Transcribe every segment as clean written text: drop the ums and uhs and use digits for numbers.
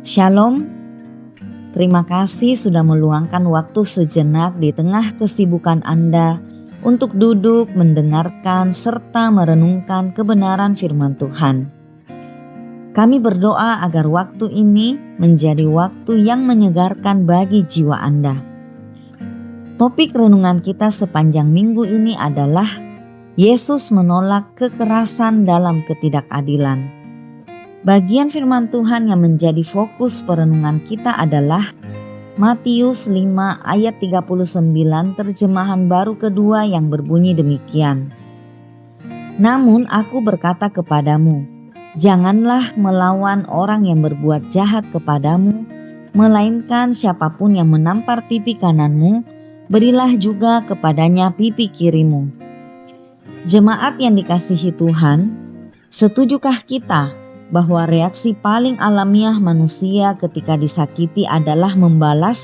Shalom, terima kasih sudah meluangkan waktu sejenak di tengah kesibukan Anda untuk duduk, mendengarkan, serta merenungkan kebenaran firman Tuhan. Kami berdoa agar waktu ini menjadi waktu yang menyegarkan bagi jiwa Anda. Topik renungan kita sepanjang minggu ini adalah Yesus menolak kekerasan dalam ketidakadilan. Bagian firman Tuhan yang menjadi fokus perenungan kita adalah Matius 5 ayat 39 terjemahan baru kedua yang berbunyi demikian. Namun aku berkata kepadamu, janganlah melawan orang yang berbuat jahat kepadamu, melainkan siapapun yang menampar pipi kananmu, berilah juga kepadanya pipi kirimu. Jemaat yang dikasihi Tuhan, setujukah kita bahwa reaksi paling alamiah manusia ketika disakiti adalah membalas?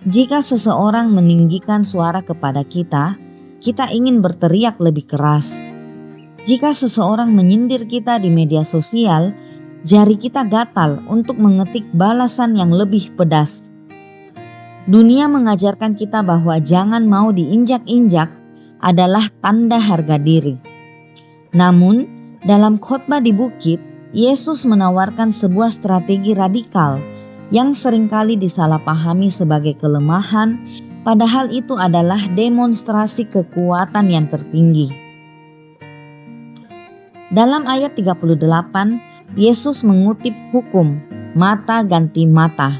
Jika seseorang meninggikan suara kepada kita, kita ingin berteriak lebih keras. Jika seseorang menyindir kita di media sosial, jari kita gatal untuk mengetik balasan yang lebih pedas. Dunia mengajarkan kita bahwa jangan mau diinjak-injak adalah tanda harga diri. Namun, dalam khotbah di bukit, Yesus menawarkan sebuah strategi radikal yang seringkali disalahpahami sebagai kelemahan, padahal itu adalah demonstrasi kekuatan yang tertinggi. Dalam ayat 38, Yesus mengutip hukum mata ganti mata.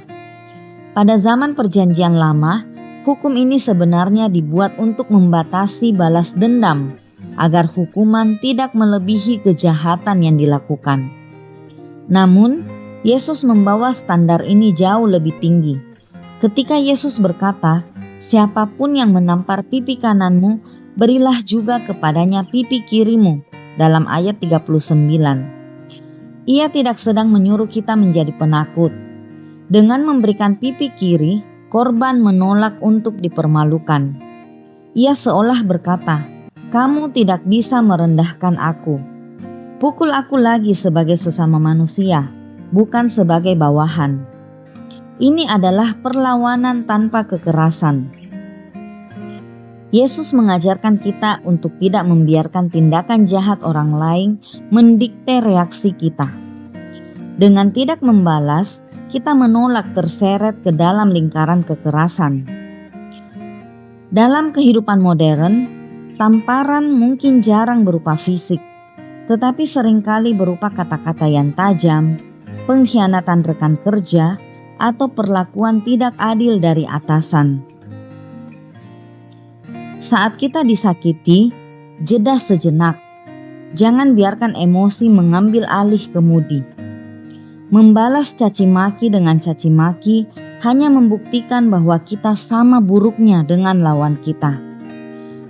Pada zaman Perjanjian Lama, hukum ini sebenarnya dibuat untuk membatasi balas dendam, agar hukuman tidak melebihi kejahatan yang dilakukan. Namun, Yesus membawa standar ini jauh lebih tinggi. Ketika Yesus berkata, siapapun yang menampar pipi kananmu, berilah juga kepadanya pipi kirimu, dalam ayat 39. Ia tidak sedang menyuruh kita menjadi penakut. Dengan memberikan pipi kiri, korban menolak untuk dipermalukan. Ia seolah berkata, kamu tidak bisa merendahkan aku. Pukul aku lagi sebagai sesama manusia, bukan sebagai bawahan. Ini adalah perlawanan tanpa kekerasan. Yesus mengajarkan kita untuk tidak membiarkan tindakan jahat orang lain mendikte reaksi kita. Dengan tidak membalas, kita menolak terseret ke dalam lingkaran kekerasan. Dalam kehidupan modern, tamparan mungkin jarang berupa fisik, tetapi seringkali berupa kata-kata yang tajam, pengkhianatan rekan kerja, atau perlakuan tidak adil dari atasan. Saat kita disakiti, jeda sejenak. Jangan biarkan emosi mengambil alih kemudi. Membalas caci maki dengan caci maki hanya membuktikan bahwa kita sama buruknya dengan lawan kita.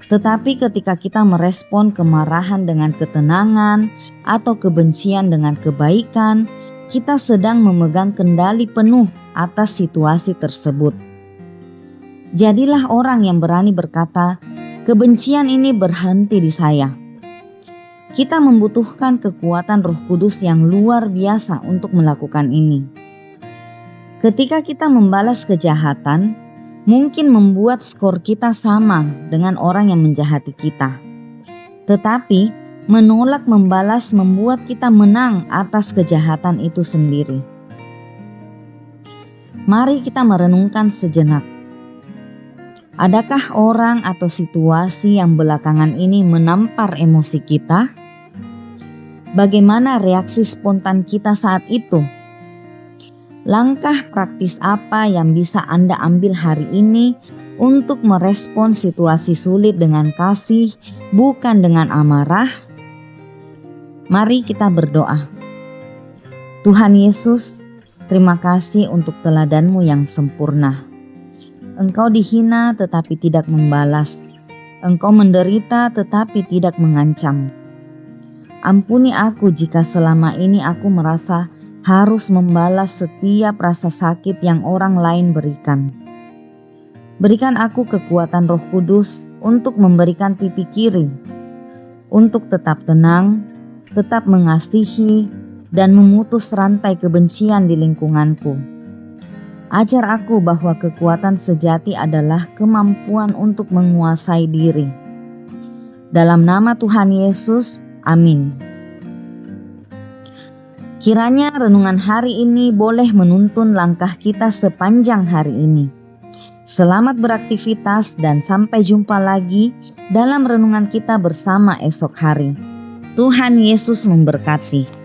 Tetapi ketika kita merespon kemarahan dengan ketenangan atau kebencian dengan kebaikan, kita sedang memegang kendali penuh atas situasi tersebut. Jadilah orang yang berani berkata, kebencian ini berhenti di saya. Kita membutuhkan kekuatan Roh Kudus yang luar biasa untuk melakukan ini. Ketika kita membalas kejahatan, mungkin membuat skor kita sama dengan orang yang menjahati kita. Tetapi menolak membalas membuat kita menang atas kejahatan itu sendiri. Mari kita merenungkan sejenak. Adakah orang atau situasi yang belakangan ini menampar emosi kita? Bagaimana reaksi spontan kita saat itu? Langkah praktis apa yang bisa Anda ambil hari ini untuk merespon situasi sulit dengan kasih, bukan dengan amarah? Mari kita berdoa. Tuhan Yesus, terima kasih untuk teladan-Mu yang sempurna. Engkau dihina tetapi tidak membalas. Engkau menderita tetapi tidak mengancam. Ampuni aku jika selama ini aku merasa harus membalas setiap rasa sakit yang orang lain berikan. Berikan aku kekuatan Roh Kudus untuk memberikan pipi kiri, untuk tetap tenang, tetap mengasihi, dan memutus rantai kebencian di lingkunganku. Ajar aku bahwa kekuatan sejati adalah kemampuan untuk menguasai diri. Dalam nama Tuhan Yesus, amin. Kiranya renungan hari ini boleh menuntun langkah kita sepanjang hari ini. Selamat beraktivitas dan sampai jumpa lagi dalam renungan kita bersama esok hari. Tuhan Yesus memberkati.